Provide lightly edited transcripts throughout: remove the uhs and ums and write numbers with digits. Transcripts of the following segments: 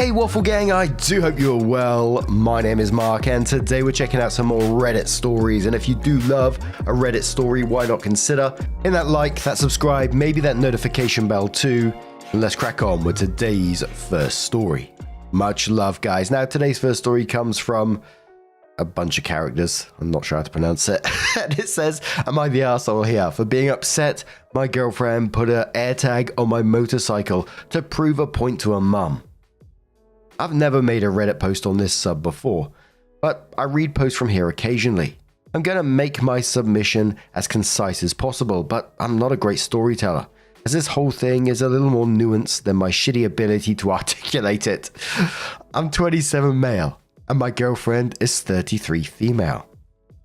Hey Waffle Gang, I do hope you're well. My name is Mark and today we're checking out some more Reddit stories, and if you do love a Reddit story, why not consider hitting that like, that subscribe, maybe that notification bell too, and let's crack on with today's first story. Much love, guys. Now today's first story comes from a bunch of characters. I'm not sure how to pronounce it. And it says, am I the arsehole here? For being upset, my girlfriend put an AirTag on my motorcycle to prove a point to her mum. I've never made a Reddit post on this sub before, but I read posts from here occasionally. I'm going to make my submission as concise as possible, but I'm not a great storyteller, as this whole thing is a little more nuanced than my shitty ability to articulate it. I'm 27 male, and my girlfriend is 33 female.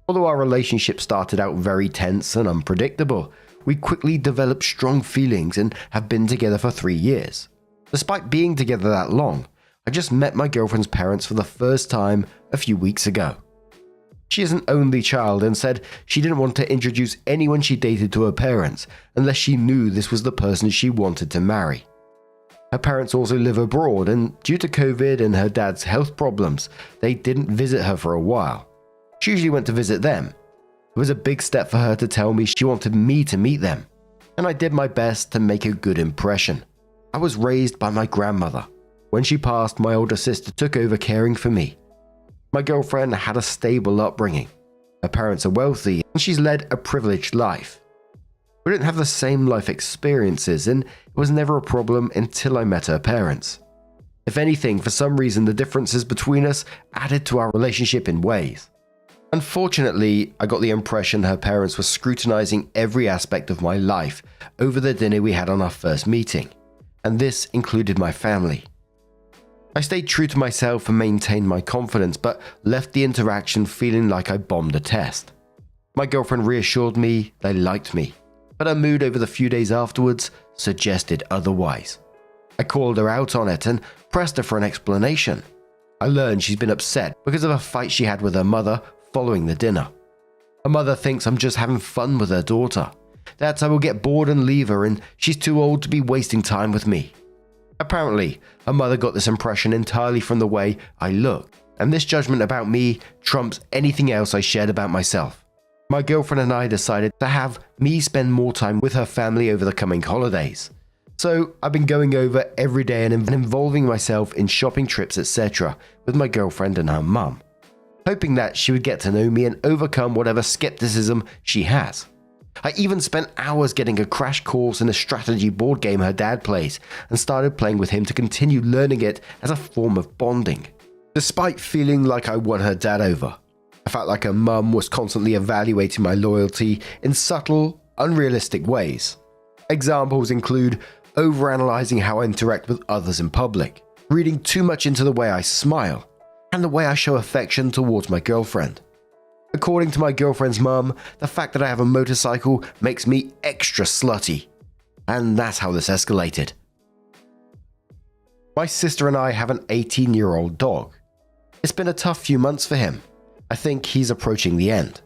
Although our relationship started out very tense and unpredictable, we quickly developed strong feelings and have been together for 3 years. Despite being together that long, I just met my girlfriend's parents for the first time a few weeks ago. She is an only child and said she didn't want to introduce anyone she dated to her parents unless she knew this was the person she wanted to marry. Her parents also live abroad, and due to COVID and her dad's health problems, they didn't visit her for a while. She usually went to visit them. It was a big step for her to tell me she wanted me to meet them, and I did my best to make a good impression. I was raised by my grandmother. When she passed, my older sister took over caring for me. My girlfriend had a stable upbringing. Her parents are wealthy, and she's led a privileged life. We didn't have the same life experiences, and it was never a problem until I met her parents. If anything, for some reason, the differences between us added to our relationship in ways. Unfortunately, I got the impression her parents were scrutinizing every aspect of my life over the dinner we had on our first meeting, and this included my family. I stayed true to myself and maintained my confidence, but left the interaction feeling like I bombed a test. My girlfriend reassured me they liked me, but her mood over the few days afterwards suggested otherwise. I called her out on it and pressed her for an explanation. I learned she's been upset because of a fight she had with her mother following the dinner. Her mother thinks I'm just having fun with her daughter, that I will get bored and leave her, and she's too old to be wasting time with me. Apparently, her mother got this impression entirely from the way I look, and this judgment about me trumps anything else I shared about myself. My girlfriend and I decided to have me spend more time with her family over the coming holidays. So I've been going over every day and involving myself in shopping trips, etc. with my girlfriend and her mum, hoping that she would get to know me and overcome whatever skepticism she has. I even spent hours getting a crash course in a strategy board game her dad plays and started playing with him to continue learning it as a form of bonding. Despite feeling like I won her dad over, I felt like her mum was constantly evaluating my loyalty in subtle, unrealistic ways. Examples include overanalyzing how I interact with others in public, reading too much into the way I smile, and the way I show affection towards my girlfriend. According to my girlfriend's mum, the fact that I have a motorcycle makes me extra slutty. And that's how this escalated. My sister and I have an 18-year-old dog. It's been a tough few months for him. I think he's approaching the end.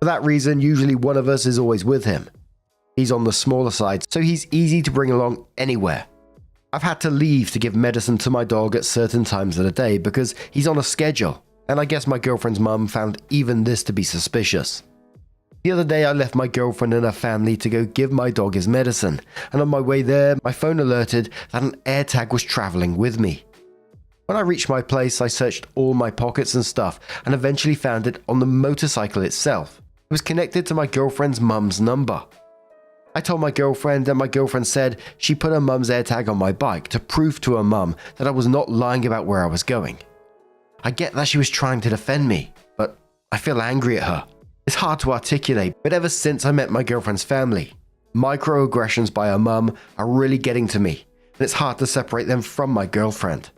For that reason, usually one of us is always with him. He's on the smaller side, so he's easy to bring along anywhere. I've had to leave to give medicine to my dog at certain times of the day because he's on a schedule. And I guess my girlfriend's mum found even this to be suspicious. The other day I left my girlfriend and her family to go give my dog his medicine, and on my way there my phone alerted that an AirTag was travelling with me. When I reached my place I searched all my pockets and stuff and eventually found it on the motorcycle itself. It was connected to my girlfriend's mum's number. I told my girlfriend and my girlfriend said she put her mum's AirTag on my bike to prove to her mum that I was not lying about where I was going. I get that she was trying to defend me, but I feel angry at her. It's hard to articulate, but ever since I met my girlfriend's family, microaggressions by her mum are really getting to me, and it's hard to separate them from my girlfriend.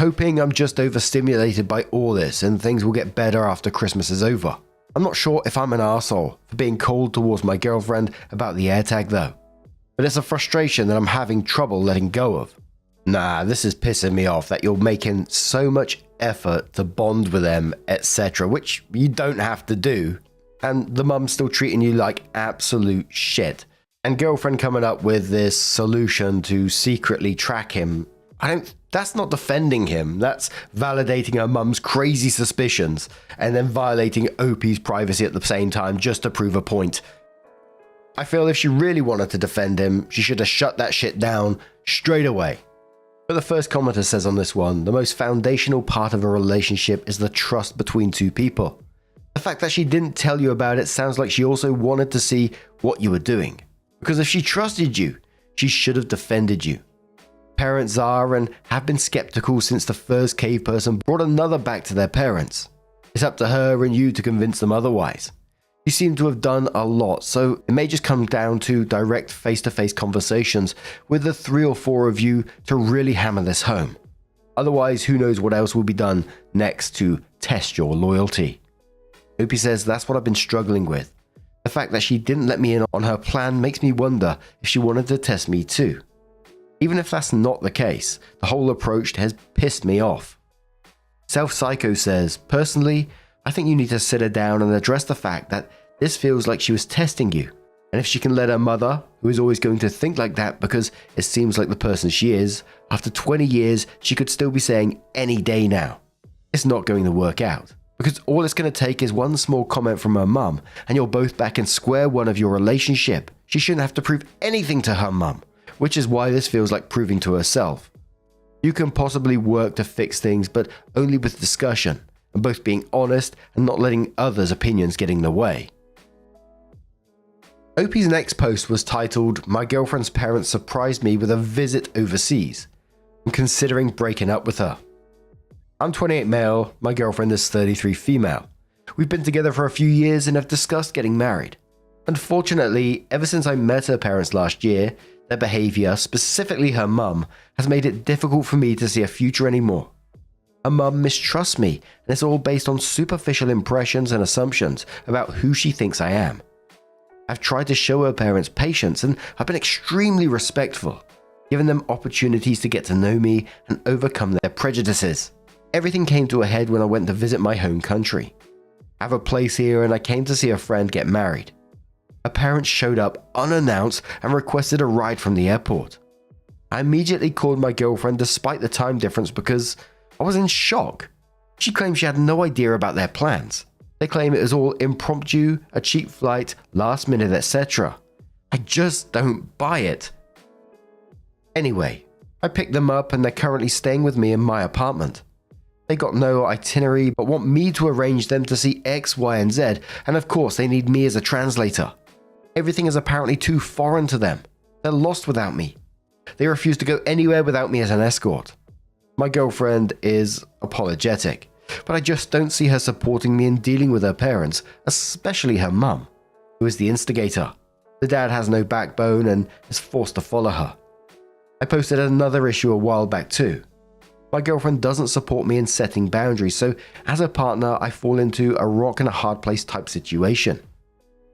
Hoping I'm just overstimulated by all this and things will get better after Christmas is over. I'm not sure if I'm an arsehole for being cold towards my girlfriend about the AirTag though, but it's a frustration that I'm having trouble letting go of. Nah, this is pissing me off that you're making so much effort to bond with them, etc., which you don't have to do, and the mum's still treating you like absolute shit. And girlfriend coming up with this solution to secretly track him That's not defending him. That's validating her mum's crazy suspicions and then violating Opie's privacy at the same time just to prove a point. I feel if she really wanted to defend him, she should have shut that shit down straight away. But the first commenter says on this one, the most foundational part of a relationship is the trust between two people. The fact that she didn't tell you about it sounds like she also wanted to see what you were doing. Because if she trusted you, she should have defended you. Parents are and have been skeptical since the first cave person brought another back to their parents. It's up to her and you to convince them otherwise. You seem to have done a lot, so it may just come down to direct face-to-face conversations with the 3 or 4 of you to really hammer this home. Otherwise, who knows what else will be done next to test your loyalty. Opie says that's what I've been struggling with. The fact that she didn't let me in on her plan makes me wonder if she wanted to test me too. Even if that's not the case, the whole approach has pissed me off. Self Psycho says, personally, I think you need to sit her down and address the fact that this feels like she was testing you. And if she can let her mother, who is always going to think like that because it seems like the person she is, after 20 years, she could still be saying any day now. It's not going to work out. Because all it's going to take is one small comment from her mum, and you're both back in square one of your relationship. She shouldn't have to prove anything to her mum, which is why this feels like proving to herself. You can possibly work to fix things, but only with discussion, and both being honest and not letting others' opinions get in the way. Opie's next post was titled, "My girlfriend's parents surprised me with a visit overseas. I'm considering breaking up with her. I'm 28 male, my girlfriend is 33 female. We've been together for a few years and have discussed getting married. Unfortunately, ever since I met her parents last year, their behavior, specifically her mum, has made it difficult for me to see a future anymore. Her mum mistrusts me, and it's all based on superficial impressions and assumptions about who she thinks I am. I've tried to show her parents patience, and I've been extremely respectful, giving them opportunities to get to know me and overcome their prejudices. Everything came to a head when I went to visit my home country. I have a place here and I came to see a friend get married. Her parents showed up unannounced and requested a ride from the airport. I immediately called my girlfriend despite the time difference because I was in shock. She claimed she had no idea about their plans. They claim it was all impromptu, a cheap flight, last minute, etc. I just don't buy it. Anyway, I picked them up and they're currently staying with me in my apartment. They got no itinerary but want me to arrange them to see X, Y, and Z, and of course they need me as a translator. Everything is apparently too foreign to them. They're lost without me. They refuse to go anywhere without me as an escort. My girlfriend is apologetic, but I just don't see her supporting me in dealing with her parents, especially her mum, who is the instigator. The dad has no backbone and is forced to follow her. I posted another issue a while back too. My girlfriend doesn't support me in setting boundaries, so as a partner, I fall into a rock and a hard place type situation.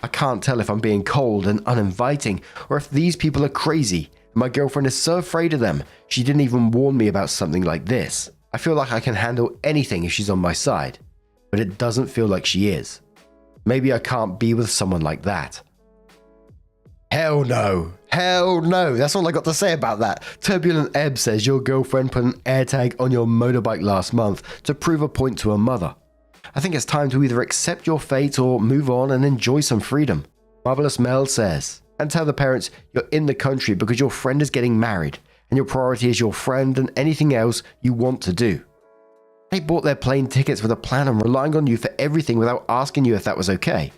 I can't tell if I'm being cold and uninviting, or if these people are crazy. My girlfriend is so afraid of them, she didn't even warn me about something like this. I feel like I can handle anything if she's on my side, but it doesn't feel like she is. Maybe I can't be with someone like that." Hell no. Hell no. That's all I got to say about that. Turbulent Ebb says your girlfriend put an AirTag on your motorbike last month to prove a point to her mother. I think it's time to either accept your fate or move on and enjoy some freedom. Marvelous Mel says, and tell the parents you're in the country because your friend is getting married and your priority is your friend and anything else you want to do. They bought their plane tickets with a plan and relying on you for everything without asking you if that was okay.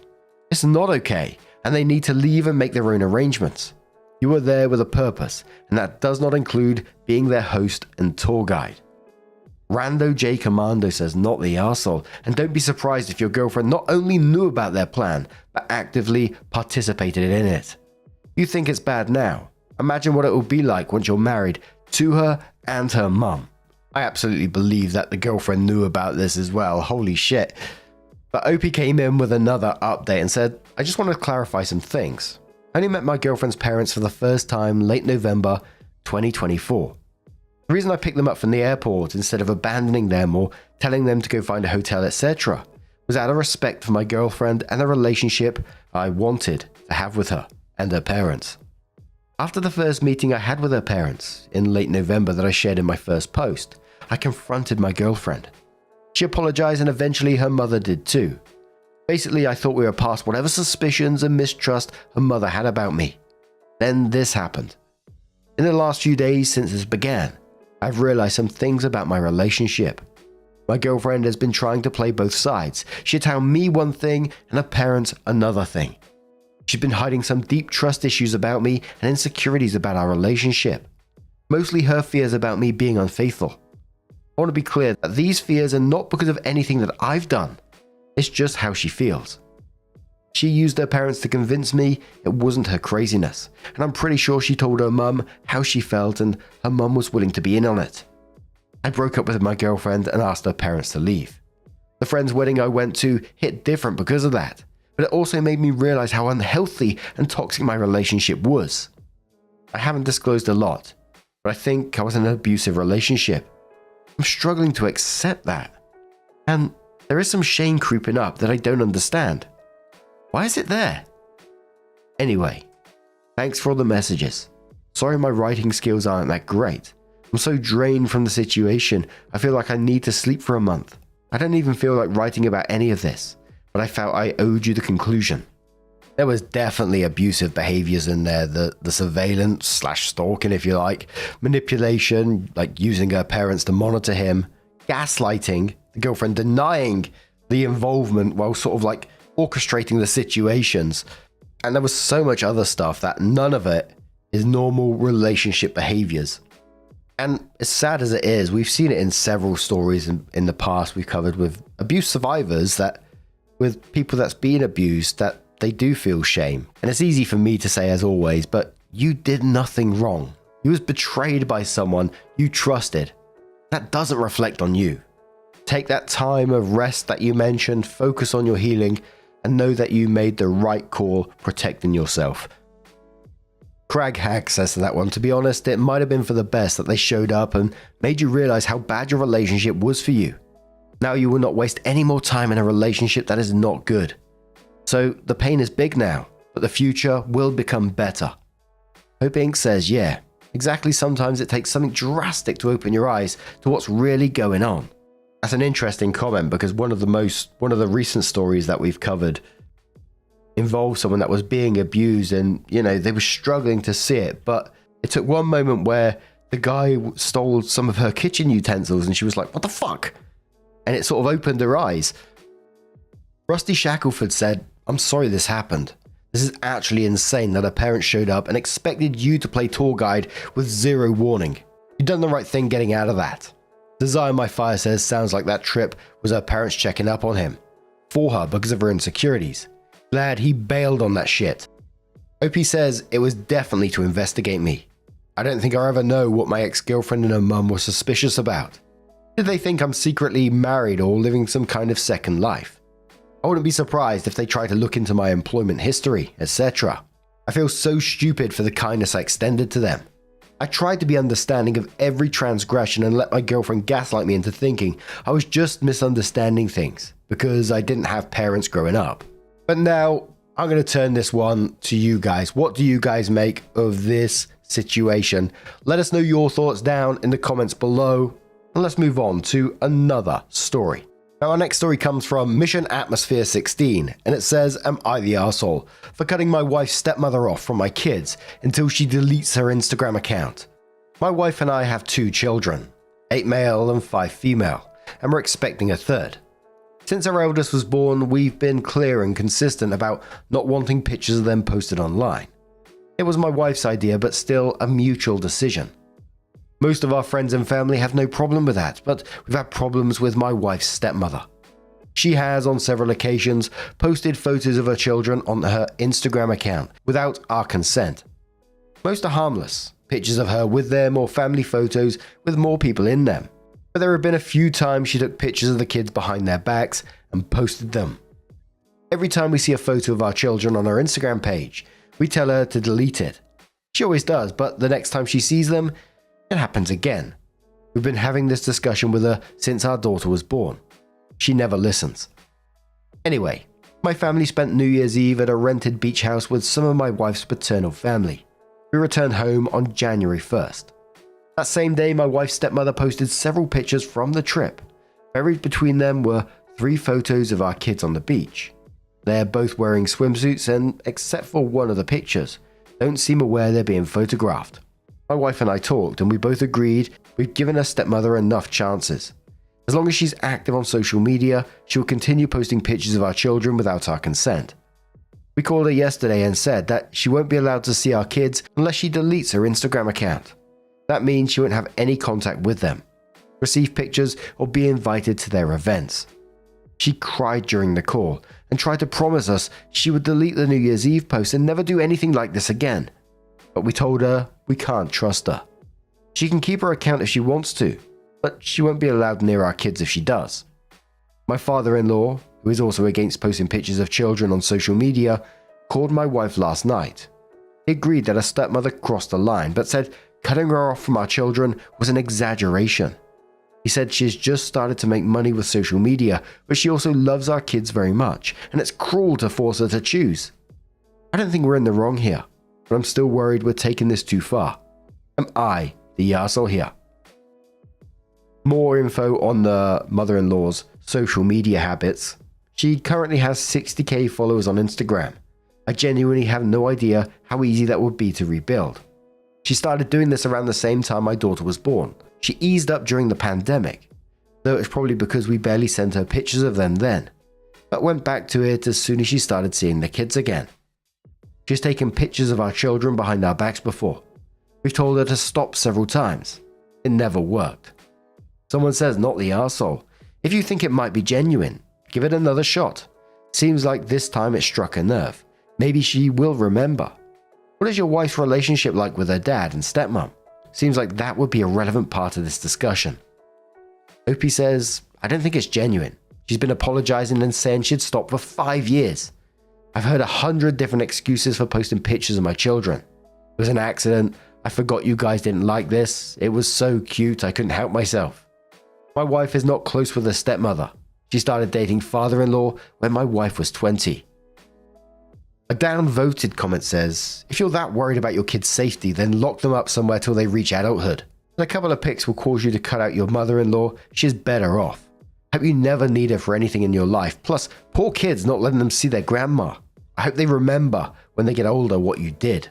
It's not okay, and they need to leave and make their own arrangements. You are there with a purpose, and that does not include being their host and tour guide. Rando J Commando says not the arsehole, and don't be surprised if your girlfriend not only knew about their plan, but actively participated in it. You think it's bad now. Imagine what it will be like once you're married to her and her mum. I absolutely believe that the girlfriend knew about this as well, holy shit. But Opie came in with another update and said, I just want to clarify some things. I only met my girlfriend's parents for the first time late November 2024. The reason I picked them up from the airport instead of abandoning them or telling them to go find a hotel, etc., was out of respect for my girlfriend and the relationship I wanted to have with her and her parents. After the first meeting I had with her parents, in late November that I shared in my first post, I confronted my girlfriend. She apologized and eventually her mother did too. Basically, I thought we were past whatever suspicions and mistrust her mother had about me. Then this happened. In the last few days since this began, I've realized some things about my relationship. My girlfriend has been trying to play both sides. She'd tell me one thing and her parents another thing. She's been hiding some deep trust issues about me and insecurities about our relationship. Mostly her fears about me being unfaithful. I want to be clear that these fears are not because of anything that I've done. It's just how she feels. She used her parents to convince me it wasn't her craziness, and I'm pretty sure she told her mum how she felt and her mum was willing to be in on it. I broke up with my girlfriend and asked her parents to leave. The friend's wedding I went to hit different because of that, but it also made me realize how unhealthy and toxic my relationship was. I haven't disclosed a lot, but I think I was in an abusive relationship. I'm struggling to accept that, and there is some shame creeping up that I don't understand. Why is it there? Anyway, thanks for all the messages. Sorry my writing skills aren't that great. I'm so drained from the situation, I feel like I need to sleep for a month. I don't even feel like writing about any of this, but I felt I owed you the conclusion. There was definitely abusive behaviors in there, the surveillance / stalking if you like, manipulation, like using her parents to monitor him, gaslighting, the girlfriend denying the involvement while sort of like orchestrating the situations. And there was so much other stuff that none of it is normal relationship behaviors. And as sad as it is, we've seen it in several stories in the past we've covered with abuse survivors, that with people that's been abused, that they do feel shame. And it's easy for me to say as always, but you did nothing wrong. You was betrayed by someone you trusted. That doesn't reflect on you. Take that time of rest that you mentioned, focus on your healing, and know that you made the right call protecting yourself. Crag Hack says to that one, to be honest, it might have been for the best that they showed up and made you realize how bad your relationship was for you. Now you will not waste any more time in a relationship that is not good. So the pain is big now, but the future will become better. Hope Inc. says, yeah, exactly, sometimes it takes something drastic to open your eyes to what's really going on. That's an interesting comment because one of the recent stories that we've covered involved someone that was being abused, and they were struggling to see it, but it took one moment where the guy stole some of her kitchen utensils and she was like, what the fuck? And it sort of opened her eyes. Rusty Shackelford said, I'm sorry this happened. This is actually insane that her parents showed up and expected you to play tour guide with zero warning. You've done the right thing getting out of that. Desire My Fire says, sounds like that trip was her parents checking up on him for her because of her insecurities. Glad he bailed on that shit. OP says, it was definitely to investigate me. I don't think I'll ever know what my ex-girlfriend and her mum were suspicious about. Did they think I'm secretly married or living some kind of second life? I wouldn't be surprised if they try to look into my employment history, etc. I feel so stupid for the kindness I extended to them. I tried to be understanding of every transgression and let my girlfriend gaslight me into thinking I was just misunderstanding things because I didn't have parents growing up. But now I'm going to turn this one to you guys. What do you guys make of this situation? Let us know your thoughts down in the comments below, and let's move on to another story. Now, our next story comes from Mission Atmosphere 16, and it says, am I the arsehole for cutting my wife's stepmother off from my kids until she deletes her Instagram account? My wife and I have 2 children, 8 male and 5 female, and we're expecting a third. Since our eldest was born, we've been clear and consistent about not wanting pictures of them posted online. It was my wife's idea, but still a mutual decision. Most of our friends and family have no problem with that, but we've had problems with my wife's stepmother. She has, on several occasions, posted photos of her children on her Instagram account without our consent. Most are harmless, pictures of her with them or family photos with more people in them. But there have been a few times she took pictures of the kids behind their backs and posted them. Every time we see a photo of our children on our Instagram page, we tell her to delete it. She always does, but the next time she sees them, it happens again. We've been having this discussion with her since our daughter was born. She never listens. Anyway, my family spent New Year's Eve at a rented beach house with some of my wife's paternal family. We returned home on January 1st. That same day, my wife's stepmother posted several pictures from the trip. Buried between them were 3 photos of our kids on the beach. They're both wearing swimsuits and, except for one of the pictures, don't seem aware they're being photographed. My wife and I talked and we both agreed we've given her stepmother enough chances. As long as she's active on social media, she will continue posting pictures of our children without our consent. We called her yesterday and said that she won't be allowed to see our kids unless she deletes her Instagram account. That means she won't have any contact with them, receive pictures, or be invited to their events. She cried during the call and tried to promise us she would delete the New Year's Eve post and never do anything like this again. But we told her we can't trust her. She can keep her account if she wants to, but she won't be allowed near our kids if she does. My father-in-law, who is also against posting pictures of children on social media, called my wife last night. He agreed that her stepmother crossed the line, but said cutting her off from our children was an exaggeration. He said she's just started to make money with social media, but she also loves our kids very much, and it's cruel to force her to choose. I don't think we're in the wrong here, but I'm still worried we're taking this too far. Am I the arsehole here? More info on the mother-in-law's social media habits. She currently has 60k followers on Instagram. I genuinely have no idea how easy that would be to rebuild. She started doing this around the same time my daughter was born. She eased up during the pandemic, though it's probably because we barely sent her pictures of them then, but went back to it as soon as she started seeing the kids again. She's taken pictures of our children behind our backs before. We've told her to stop several times. It never worked. Someone says not the arsehole. If you think it might be genuine, give it another shot. Seems like this time it struck a nerve. Maybe she will remember. What is your wife's relationship like with her dad and stepmom? Seems like that would be a relevant part of this discussion. Opie says, I don't think it's genuine. She's been apologizing and saying she'd stop for 5 years. I've heard 100 different excuses for posting pictures of my children. It was an accident. I forgot you guys didn't like this. It was so cute I couldn't help myself. My wife is not close with her stepmother. She started dating father-in-law when my wife was 20. A downvoted comment says, if you're that worried about your kids' safety, then lock them up somewhere till they reach adulthood. And a couple of pics will cause you to cut out your mother-in-law. She's better off. Hope you never need her for anything in your life. Plus, poor kids not letting them see their grandma. I hope they remember when they get older what you did.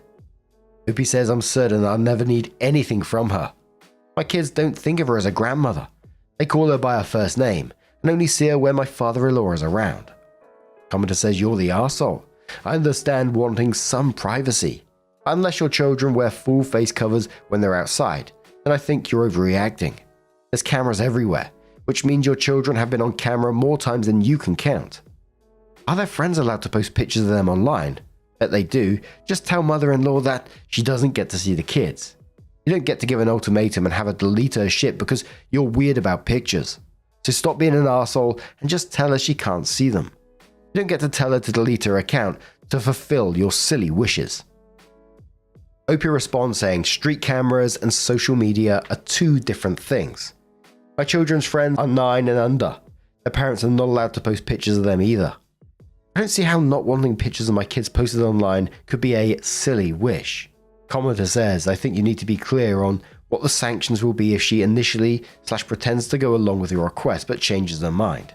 Opie says, I'm certain I'll never need anything from her. My kids don't think of her as a grandmother. They call her by her first name and only see her when my father-in-law is around. Commenter says, you're the arsehole. I understand wanting some privacy. Unless your children wear full face covers when they're outside, then I think you're overreacting. There's cameras everywhere, which means your children have been on camera more times than you can count. Are their friends allowed to post pictures of them online? Bet they do. Just tell mother-in-law that she doesn't get to see the kids. You don't get to give an ultimatum and have her delete her shit because you're weird about pictures. So stop being an arsehole and just tell her she can't see them. You don't get to tell her to delete her account to fulfill your silly wishes. Opie responds saying street cameras and social media are 2 different things. My children's friends are 9 and under. Their parents are not allowed to post pictures of them either. I don't see how not wanting pictures of my kids posted online could be a silly wish. Commenter says, I think you need to be clear on what the sanctions will be if she initially/pretends to go along with your request but changes her mind.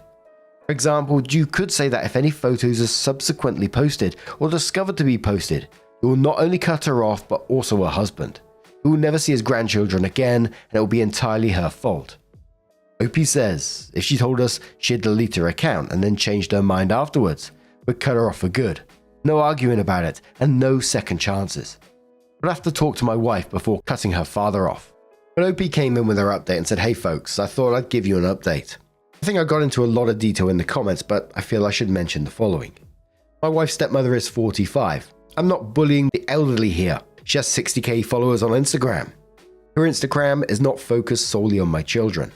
For example, you could say that if any photos are subsequently posted or discovered to be posted, you will not only cut her off but also her husband, who will never see his grandchildren again and it will be entirely her fault. Opie says, if she told us she'd delete her account and then changed her mind afterwards, we'd cut her off for good. No arguing about it and no second chances. I'd have to talk to my wife before cutting her father off. But Opie came in with her update and said, hey folks, I thought I'd give you an update. I think I got into a lot of detail in the comments, but I feel I should mention the following. My wife's stepmother is 45. I'm not bullying the elderly here. She has 60k followers on Instagram. Her Instagram is not focused solely on my children.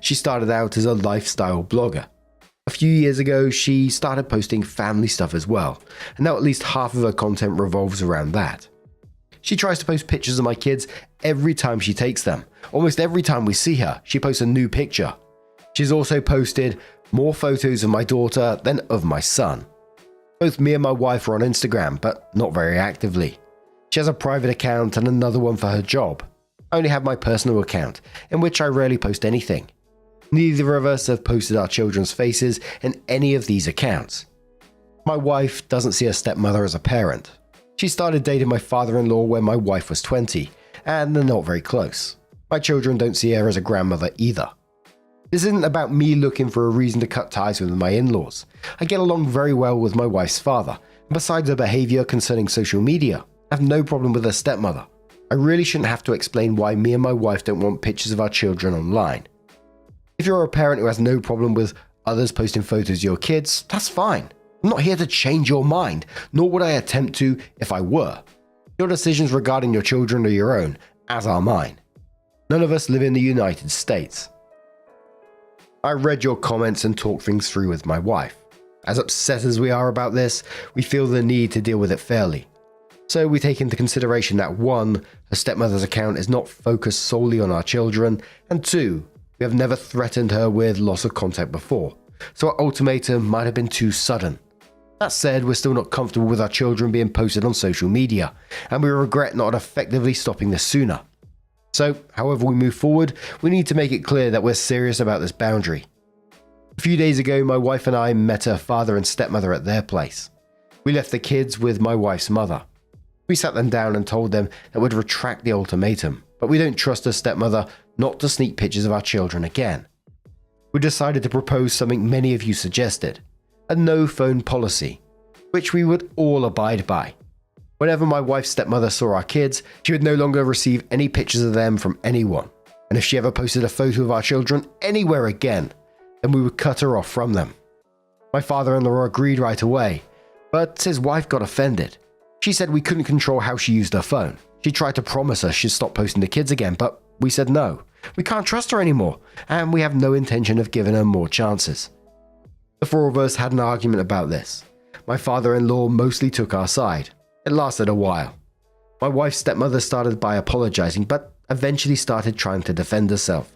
She started out as a lifestyle blogger. A few years ago, she started posting family stuff as well, and now at least half of her content revolves around that. She tries to post pictures of my kids every time she takes them. Almost every time we see her, she posts a new picture. She's also posted more photos of my daughter than of my son. Both me and my wife are on Instagram, but not very actively. She has a private account and another one for her job. I only have my personal account, in which I rarely post anything. Neither of us have posted our children's faces in any of these accounts. My wife doesn't see her stepmother as a parent. She started dating my father-in-law when my wife was 20, and they're not very close. My children don't see her as a grandmother either. This isn't about me looking for a reason to cut ties with my in-laws. I get along very well with my wife's father, and besides her behavior concerning social media, I have no problem with her stepmother. I really shouldn't have to explain why me and my wife don't want pictures of our children online. If you're a parent who has no problem with others posting photos of your kids, that's fine. I'm not here to change your mind, nor would I attempt to if I were. Your decisions regarding your children are your own, as are mine. None of us live in the United States. I read your comments and talked things through with my wife. As upset as we are about this, we feel the need to deal with it fairly. So we take into consideration that 1, her stepmother's account is not focused solely on our children, and 2, we have never threatened her with loss of contact before, so our ultimatum might have been too sudden. That said, we're still not comfortable with our children being posted on social media, and we regret not effectively stopping this sooner. So, however we move forward, we need to make it clear that we're serious about this boundary. A few days ago, my wife and I met her father and stepmother at their place. We left the kids with my wife's mother. We sat them down and told them that we'd retract the ultimatum, but we don't trust her stepmother not to sneak pictures of our children again. We decided to propose something many of you suggested, a no-phone policy, which we would all abide by. Whenever my wife's stepmother saw our kids, she would no longer receive any pictures of them from anyone, and if she ever posted a photo of our children anywhere again, then we would cut her off from them. My father-in-law agreed right away, but his wife got offended. She said we couldn't control how she used her phone. She tried to promise us she'd stop posting the kids again, but we said no. We can't trust her anymore, and we have no intention of giving her more chances. The 4 of us had an argument about this. My father-in-law mostly took our side. It lasted a while. My wife's stepmother started by apologizing, but eventually started trying to defend herself.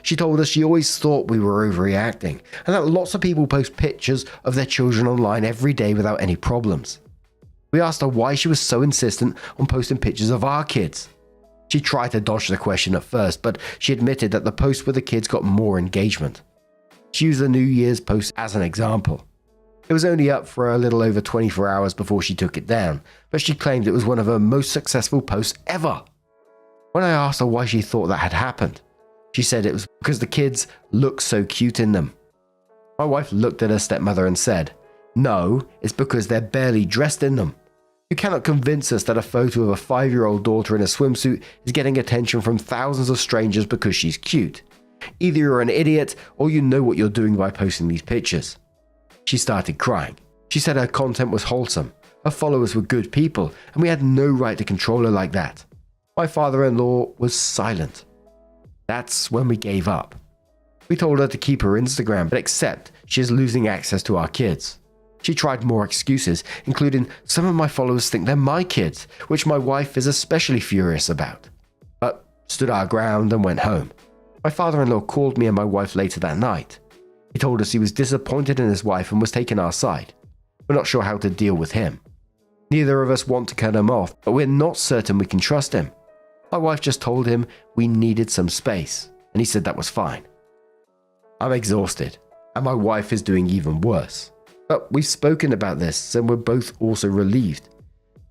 She told us she always thought we were overreacting, and that lots of people post pictures of their children online every day without any problems. We asked her why she was so insistent on posting pictures of our kids. She tried to dodge the question at first, but she admitted that the posts with the kids got more engagement. She used the New Year's post as an example. It was only up for a little over 24 hours before she took it down, but she claimed it was one of her most successful posts ever. When I asked her why she thought that had happened, she said it was because the kids look so cute in them. My wife looked at her stepmother and said, "No, it's because they're barely dressed in them. You cannot convince us that a photo of a 5-year-old daughter in a swimsuit is getting attention from thousands of strangers because she's cute. Either you're an idiot or you know what you're doing by posting these pictures." She started crying. She said her content was wholesome, her followers were good people, and we had no right to control her like that. My father-in-law was silent. That's when we gave up. We told her to keep her Instagram, but accept she is losing access to our kids. She tried more excuses, including some of my followers think they're my kids, which my wife is especially furious about, but stood our ground and went home. My father-in-law called me and my wife later that night. He told us he was disappointed in his wife and was taking our side. We're not sure how to deal with him. Neither of us want to cut him off, but we're not certain we can trust him. My wife just told him we needed some space, and he said that was fine. I'm exhausted, and my wife is doing even worse. But we've spoken about this, and we're both also relieved.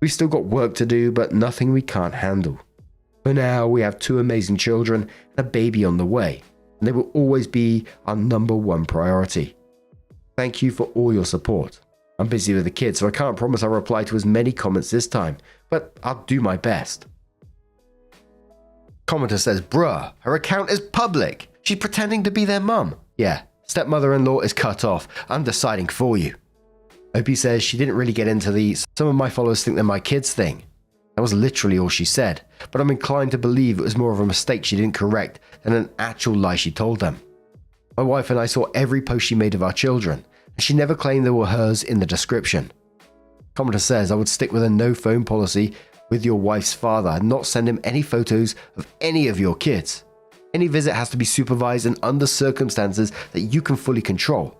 We've still got work to do, but nothing we can't handle. For now, we have 2 amazing children and a baby on the way, and they will always be our number 1 priority. Thank you for all your support. I'm busy with the kids, so I can't promise I'll reply to as many comments this time, but I'll do my best. Commenter says, "Bruh, her account is public. She's pretending to be their mum." Yeah, stepmother-in-law is cut off. I'm deciding for you. Opie says she didn't really get into the "some of my followers think they're my kids" thing. That was literally all she said, but I'm inclined to believe it was more of a mistake she didn't correct than an actual lie she told them. My wife and I saw every post she made of our children, and she never claimed they were hers in the description. Commenter says I would stick with a no phone policy with your wife's father and not send him any photos of any of your kids. Any visit has to be supervised and under circumstances that you can fully control.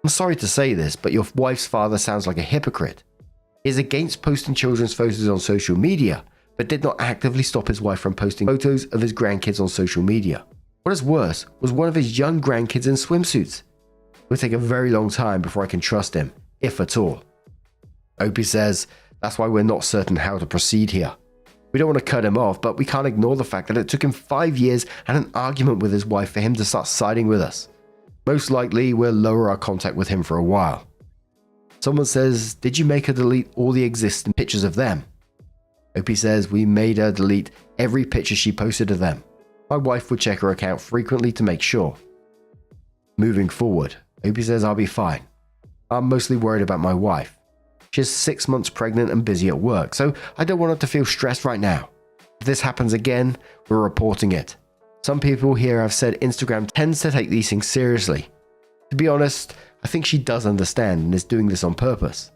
I'm sorry to say this, but your wife's father sounds like a hypocrite. He is against posting children's photos on social media, but did not actively stop his wife from posting photos of his grandkids on social media. What is worse was one of his young grandkids in swimsuits. It would take a very long time before I can trust him, if at all. Opie says, that's why we're not certain how to proceed here. We don't want to cut him off, but we can't ignore the fact that it took him 5 years and an argument with his wife for him to start siding with us. Most likely, we'll lower our contact with him for a while. Someone says, did you make her delete all the existing pictures of them? Opie says, we made her delete every picture she posted of them. My wife would check her account frequently to make sure. Moving forward, Opie says, I'll be fine. I'm mostly worried about my wife. She's 6 months pregnant and busy at work, so I don't want her to feel stressed right now. If this happens again, we're reporting it. Some people here have said Instagram tends to take these things seriously. To be honest, I think she does understand and is doing this on purpose.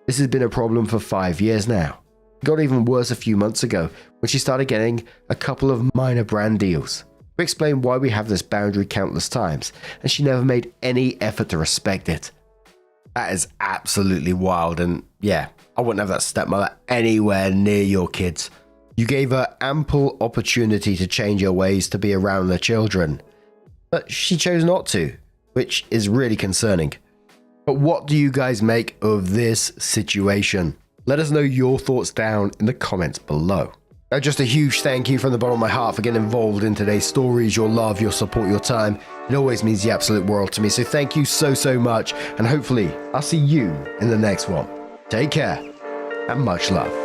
This has been a problem for 5 years now. It got even worse a few months ago when she started getting a couple of minor brand deals. We explained why we have this boundary countless times, and she never made any effort to respect it. That is absolutely wild, and yeah, I wouldn't have that stepmother anywhere near your kids. You gave her ample opportunity to change her ways to be around the children, but she chose not to, which is really concerning. But what do you guys make of this situation? Let us know your thoughts down in the comments below. Now, just a huge thank you from the bottom of my heart for getting involved in today's stories. Your love, your support, your time. It always means the absolute world to me. So thank you so much. And hopefully I'll see you in the next one. Take care and much love.